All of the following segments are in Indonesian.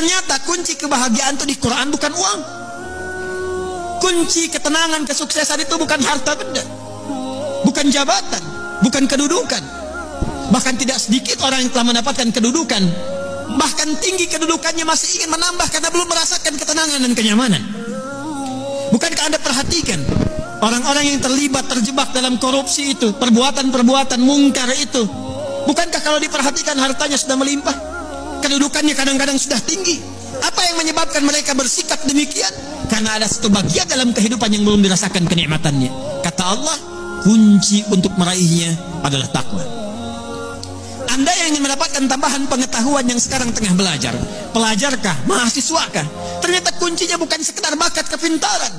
ternyata kunci kebahagiaan itu di Quran bukan uang. Kunci ketenangan, kesuksesan itu bukan harta benda, bukan jabatan, bukan kedudukan. Bahkan tidak sedikit orang yang telah mendapatkan kedudukan, bahkan tinggi kedudukannya, masih ingin menambah karena belum merasakan ketenangan dan kenyamanan. Bukankah Anda perhatikan orang-orang yang terjebak dalam korupsi itu, perbuatan-perbuatan mungkar itu, bukankah kalau diperhatikan hartanya sudah melimpah, kedudukannya kadang-kadang sudah tinggi? Apa yang menyebabkan mereka bersikap demikian? Karena ada satu bagian dalam kehidupan yang belum dirasakan kenikmatannya. Kata Allah, kunci untuk meraihnya adalah takwa. Anda yang ingin mendapatkan tambahan pengetahuan yang sekarang tengah belajar, pelajarkah, mahasiswakah, ternyata kuncinya bukan sekedar bakat kepintaran.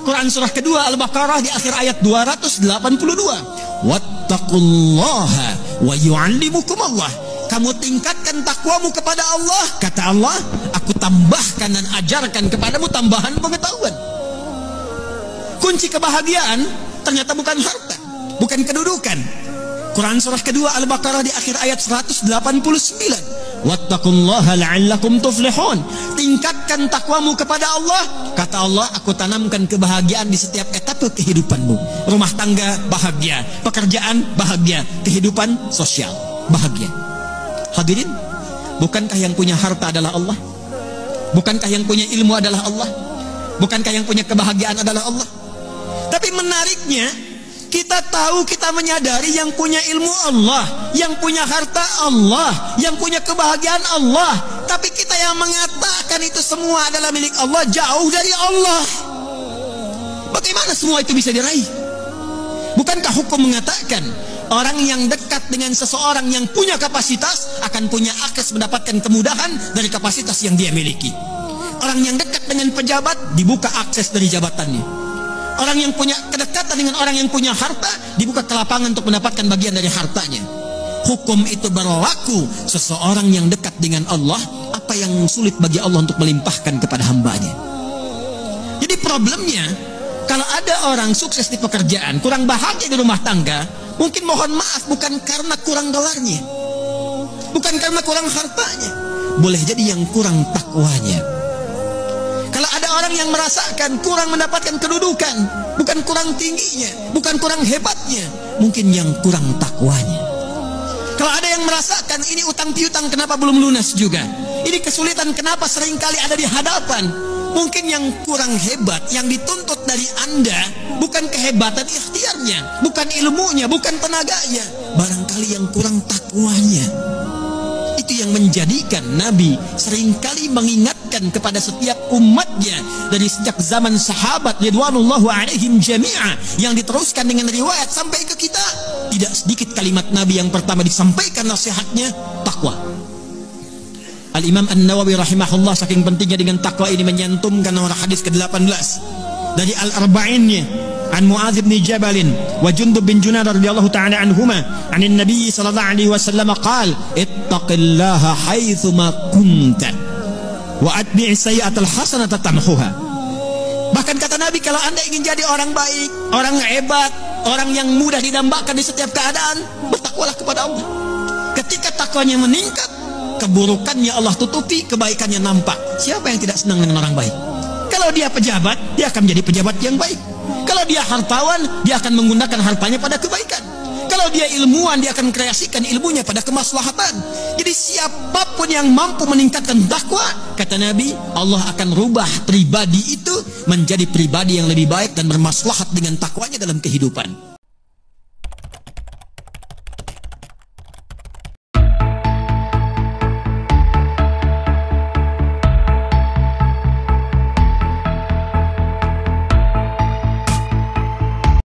Quran surah kedua Al-Baqarah di akhir ayat 282, wattaqullaha wa yu'allimukumullah. Kamu tingkatkan takwamu kepada Allah, kata Allah, aku tambahkan dan ajarkan kepadamu tambahan pengetahuan. Kunci kebahagiaan ternyata bukan harta, bukan kedudukan. Quran surah kedua Al-Baqarah di akhir ayat 189, wattaqullaha la'allakum tuflihun. Tingkatkan takwamu kepada Allah, kata Allah, aku tanamkan kebahagiaan di setiap etape kehidupanmu. Rumah tangga bahagia, pekerjaan bahagia, kehidupan sosial bahagia. Hadirin, bukankah yang punya harta adalah Allah? Bukankah yang punya ilmu adalah Allah? Bukankah yang punya kebahagiaan adalah Allah? Tapi menariknya, kita tahu, kita menyadari yang punya ilmu Allah, yang punya harta Allah, yang punya kebahagiaan Allah. Tapi kita yang mengatakan itu semua adalah milik Allah, jauh dari Allah. Bagaimana semua itu bisa diraih? Bukankah hukum mengatakan orang yang dekat dengan seseorang yang punya kapasitas akan punya akses mendapatkan kemudahan dari kapasitas yang dia miliki? Orang yang dekat dengan pejabat dibuka akses dari jabatannya. Orang yang punya kedekatan dengan orang yang punya harta dibuka kelapangan untuk mendapatkan bagian dari hartanya. Hukum itu berlaku seseorang yang dekat dengan Allah, apa yang sulit bagi Allah untuk melimpahkan kepada hambanya. Jadi problemnya, kalau ada orang sukses di pekerjaan, kurang bahagia di rumah tangga, mungkin mohon maaf bukan karena kurang dolarnya, bukan karena kurang hartanya, boleh jadi yang kurang takwanya. Kalau ada orang yang merasakan kurang mendapatkan kedudukan, bukan kurang tingginya, bukan kurang hebatnya, mungkin yang kurang takwanya. Kalau ada yang merasakan ini utang piutang kenapa belum lunas juga, ini kesulitan kenapa seringkali ada di hadapan, mungkin yang kurang hebat, yang dituntut dari Anda bukan kehebatan ikhtiarnya, bukan ilmunya, bukan tenaganya, barangkali yang kurang takwanya. Itu yang menjadikan Nabi seringkali mengingatkan kepada setiap umatnya dari sejak zaman sahabat ridwanullahu alaihim jami'a, yang diteruskan dengan riwayat sampai ke kita. Tidak sedikit kalimat Nabi yang pertama disampaikan nasihatnya, takwa. Al-Imam An-Nawawi rahimahullah saking pentingnya dengan takwa ini menyantumkan nomor hadis ke-18 dari Al-Arba'innya, an Mu'adz bin Jabal wa Jundub bin Junadah radhiyallahu ta'ala anhuma, anin Nabi sallallahu alaihi wasallam qala, ittaqillaha haitsu ma kunta wa atbi' sayyi'atal hasanata tamhuha. Bahkan kata Nabi, kalau Anda ingin jadi orang baik, orang hebat, orang yang mudah didambakan di setiap keadaan, bertakwalah kepada Allah. Ketika takwanya meningkat, keburukannya Allah tutupi, kebaikannya nampak. Siapa yang tidak senang dengan orang baik? Kalau dia pejabat, dia akan menjadi pejabat yang baik. Kalau dia hartawan, dia akan menggunakan hartanya pada kebaikan. Kalau dia ilmuwan, dia akan kreasikan ilmunya pada kemaslahatan. Jadi siapapun yang mampu meningkatkan takwa, kata Nabi, Allah akan rubah pribadi itu menjadi pribadi yang lebih baik dan bermaslahat dengan takwanya dalam kehidupan.